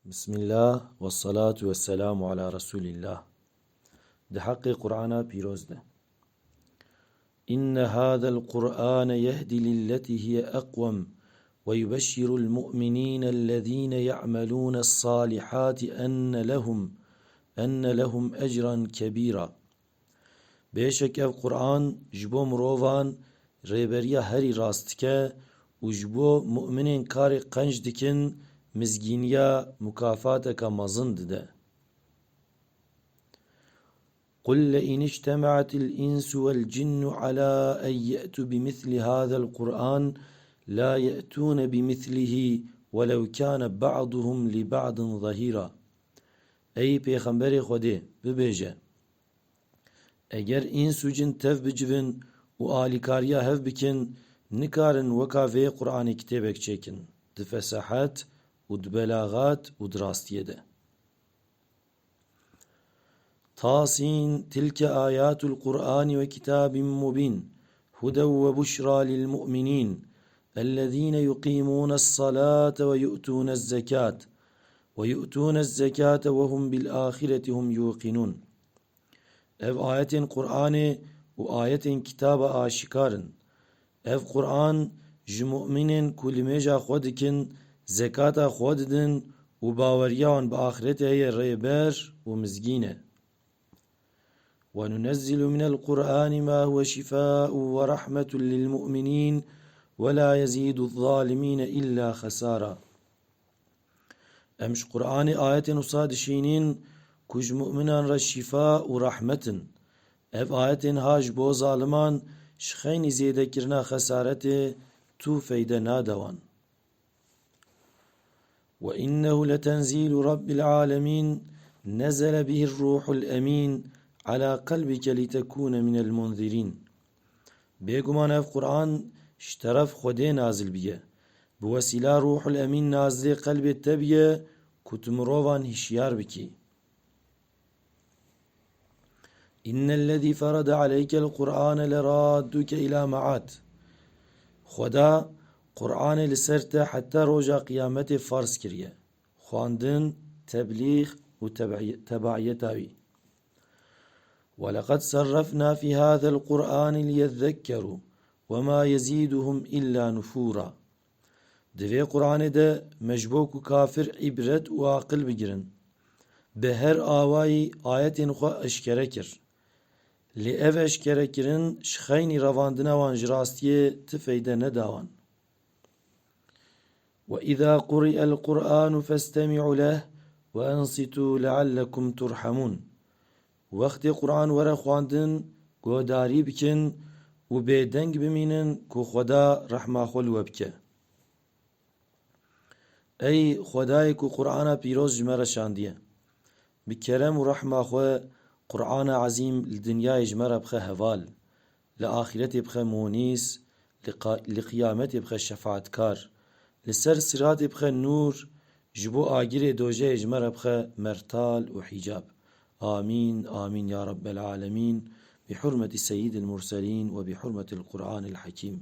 Bismillah ve salatu ve selamu ala Resulillah. De hakkı Kur'an'a piroz de. İnne hâzel Kur'âne yehdi lilleti hiye ekvem ve yubeşşirul mu'minînellezîne ya'melûne's-sâlihâti enne lehum ecran kebîra. Beşek ev Kur'an jbo mirovan rêberiya herî rastike û jbo mu'minên karê qenc dikin mizgîniya mukafateka mezin dide. قُلْ لَئِنِ اجْتَمَعَتِ الْإِنْسُ وَالْجِنُّ عَلَى أَنْ يَأْتُوا بِمِثْلِ هَذَا الْقُرْآنِ لَا يَأْتُونَ بِمِثْلِهِ وَلَوْ كَانَ بَعْضُهُمْ لِبَعْضٍ ظَهِيرًا. Ey Peygamber Xwedê bibêje, eger îns û cin tev bicivin û alîkariya hev bikin, nikarin weka vê Qur'anê kitêbek çêkin, di fesahet û di belagat û di rastiyê de. Tasin tilke ayatul Kur'an ve kitabin mubin huden ve buşra lil mu'minin ellezine yuqimunas salate ve yu'tunez zekat ve hum bil ahireti hum yuqinun. Ev ayetin Kur'an'ı u ayetin kitaba aşikarın. Ev Kur'an ji mu'minin kulimeja xwe dikin, zekata xwe didin û baweriyan bi ahirete heye rêber û mizgîn e. وَنُنَزِّلُ مِنَ الْقُرْآنِ مَا هُوَ شِفَاءٌ وَرَحْمَةٌ لِلْمُؤْمِنِينَ وَلَا يَزِيدُ الظَّالِمِينَ إِلَّا خَسَارًا. Emş Kur'an'ı ayetin usadişinin kuj mu'minan ra şifa û rahmetin. Ev ayetin haj bo zaliman şxeyni zêdekirina xesarete tu feyde nadewan. وَإِنَّهُ لَتَنْزِيلُ رَبِّ الْعَالَمِينَ نَزَلَ بِهِ الرُّوحُ الْأَمِينُ عَلَى قَلْبِكَ لِتَكُونَ مِنَ الْمُنْذِرِينَ. Bêguman ev Kur'an ji teref Xwedê nazil biye. Bi vesîla Ruhul Emîn nazilê qelbê te biye ku tu mirovan hişyar bikî. İnnellezî ferade aleykel Kur'âne leradduke ilâ me'ad. Xweda Kur'anê li ser te heta roja qiyametê farz kiriye. Xwandin, teblîğ û tebaiyeta wî. وَلَقَدْ صَرَّفْنَا فِي هَذَا الْقُرْآنِ لِيَذَّكَّرُوا وَمَا يَزِيدُهُمْ إِلَّا نُفُورًا. Divê Kur'anê de mecbok û kafir ibret û aqil bigirin. Bi her awayî ayetên xwe eşkere kir. Lê ev eşkerekirin ji xeynî revandina wan ji rastiyê ti feyde nedawan. وَإِذَا قُرِئَ الْقُرْآنُ فَاسْتَمِعُوا لَهُ وَأَنصِتُوا لَعَلَّكُمْ تُرْحَمُونَ. Wextê Kur'an were xwandin, guhdarî bikin û bêdeng bimînin ku Xweda rehma xwe li we bike. Ey Xwedayê ku Kur'ana pîroz ji me re şandiye. Bi kerem û rehma xwe Kur'ana ezîm li dinyayê ji me re bixe heval, li axiretê bixe monîs, li qiyametê bixe şefaatkar, li ser siratê bixe nûr, ji bo agirê dojeyê ji me re bixe mertal û hicab. آمين آمين يا رب العالمين بحرمة سيد المرسلين وبحرمة القرآن الحكيم.